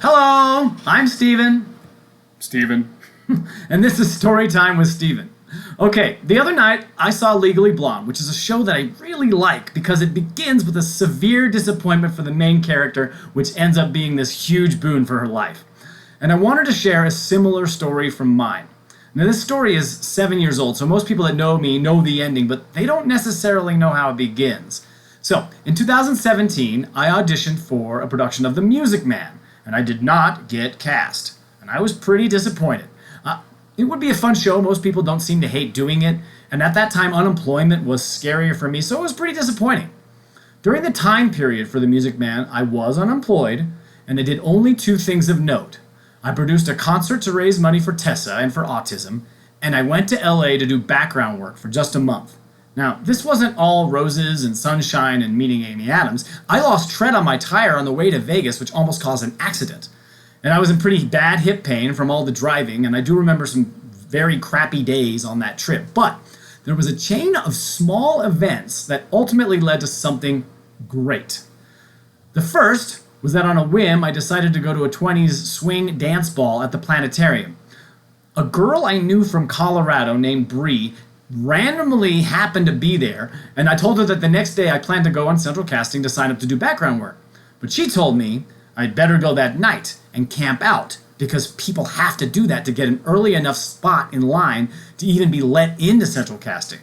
Hello, I'm Steven. Steven. And this is Storytime with Steven. Okay, the other night I saw Legally Blonde, which is a show that I really like because it begins with a severe disappointment for the main character, which ends up being this huge boon for her life. And I wanted to share a similar story from mine. Now, this story is 7 years old, so most people that know me know the ending, but they don't necessarily know how it begins. So, in 2017, I auditioned for a production of The Music Man, and I did not get cast. And I was pretty disappointed. It would be a fun show. Most people don't seem to hate doing it. And at that time, unemployment was scarier for me, so it was pretty disappointing. During the time period for The Music Man, I was unemployed, and I did only two things of note. I produced a concert to raise money for Tessa and for autism, and I went to LA to do background work for just a month. Now, this wasn't all roses and sunshine and meeting Amy Adams. I lost tread on my tire on the way to Vegas, which almost caused an accident. And I was in pretty bad hip pain from all the driving, and I do remember some very crappy days on that trip. But there was a chain of small events that ultimately led to something great. The first was that on a whim, I decided to go to a 20s swing dance ball at the planetarium. A girl I knew from Colorado named Bree randomly happened to be there, and I told her that the next day I planned to go on Central Casting to sign up to do background work. But she told me I'd better go that night and camp out, because people have to do that to get an early enough spot in line to even be let into Central Casting.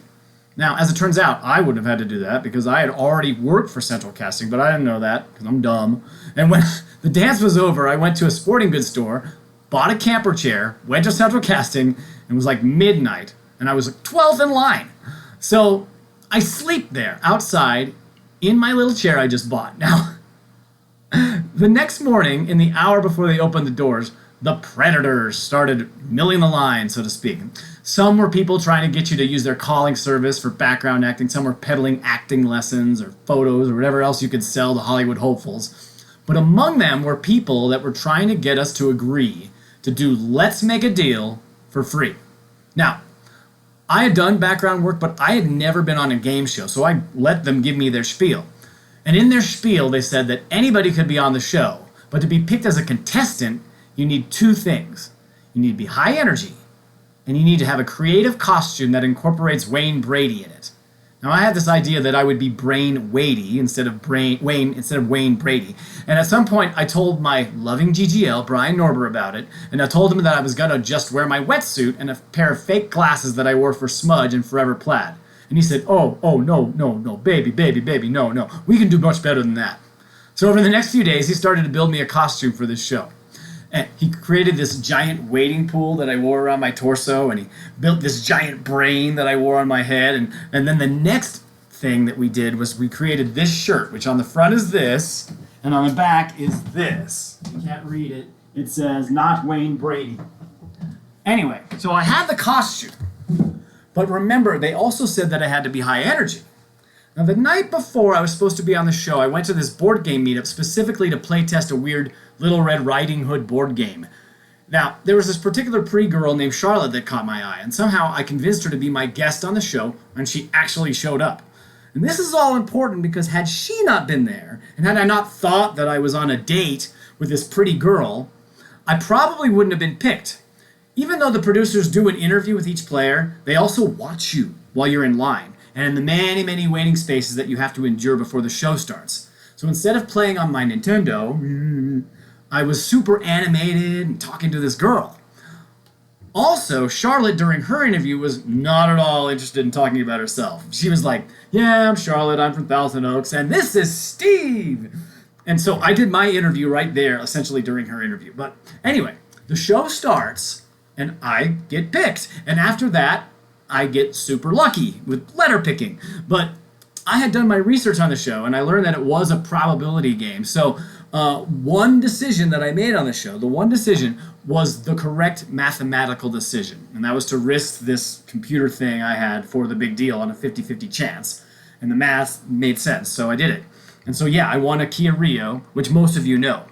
Now, as it turns out, I wouldn't have had to do that because I had already worked for Central Casting, but I didn't know that because I'm dumb. And when the dance was over, I went to a sporting goods store, bought a camper chair, went to Central Casting, and it was like midnight, and I was like 12th in line. So I sleep there outside in my little chair I just bought. Now, the next morning, in the hour before they opened the doors, the predators started milling the line, so to speak. Some were people trying to get you to use their calling service for background acting. Some were peddling acting lessons or photos or whatever else you could sell to Hollywood hopefuls. But among them were people that were trying to get us to agree to do Let's Make a Deal for free. Now, I had done background work, but I had never been on a game show, so I let them give me their spiel. And in their spiel, they said that anybody could be on the show, but to be picked as a contestant, you need two things. You need to be high energy, and you need to have a creative costume that incorporates Wayne Brady in it. Now, I had this idea that I would be Brain Wadey instead of Wayne Brady. And at some point, I told my loving GGL, Brian Norber, about it, and I told him that I was going to just wear my wetsuit and a pair of fake glasses that I wore for Smudge and Forever Plaid. And he said, no, baby, no. We can do much better than that. So over the next few days, he started to build me a costume for this show. And he created this giant wading pool that I wore around my torso, and he built this giant brain that I wore on my head. And then the next thing that we did was we created this shirt, which on the front is this, and on the back is this. You can't read it. It says, "Not Wayne Brady." Anyway, so I had the costume. But remember, they also said that I had to be high energy. Now, the night before I was supposed to be on the show, I went to this board game meetup specifically to play test a weird Little Red Riding Hood board game. Now, there was this particular pre-girl named Charlotte that caught my eye, and somehow I convinced her to be my guest on the show, and she actually showed up. And this is all important because had she not been there, and had I not thought that I was on a date with this pretty girl, I probably wouldn't have been picked. Even though the producers do an interview with each player, they also watch you while you're in line, and in the many waiting spaces that you have to endure before the show starts. So instead of playing on my Nintendo, I was super animated and talking to this girl. Also, Charlotte, during her interview, was not at all interested in talking about herself. She was like, "Yeah, I'm Charlotte, I'm from Thousand Oaks, and this is Steve." And so I did my interview right there, essentially during her interview. But anyway, the show starts, and I get picked. And after that, I get super lucky with letter picking. But I had done my research on the show, and I learned that it was a probability game. So one decision that I made on the show, the one decision was the correct mathematical decision. And that was to risk this computer thing I had for the big deal on a 50-50 chance. And the math made sense, so I did it. And so yeah, I won a Kia Rio, which most of you know.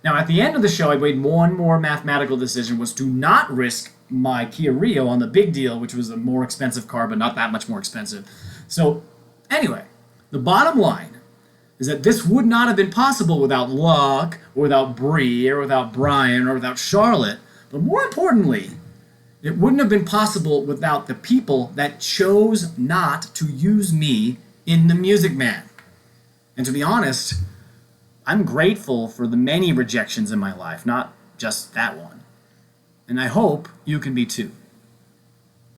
Now, at the end of the show, I made one more mathematical decision, was to not risk my Kia Rio on the big deal, which was a more expensive car, but not that much more expensive. So, anyway, the bottom line, is that this would not have been possible without luck, or without Bree, or without Brian, or without Charlotte. But more importantly, it wouldn't have been possible without the people that chose not to use me in The Music Man. And to be honest, I'm grateful for the many rejections in my life, not just that one. And I hope you can be too.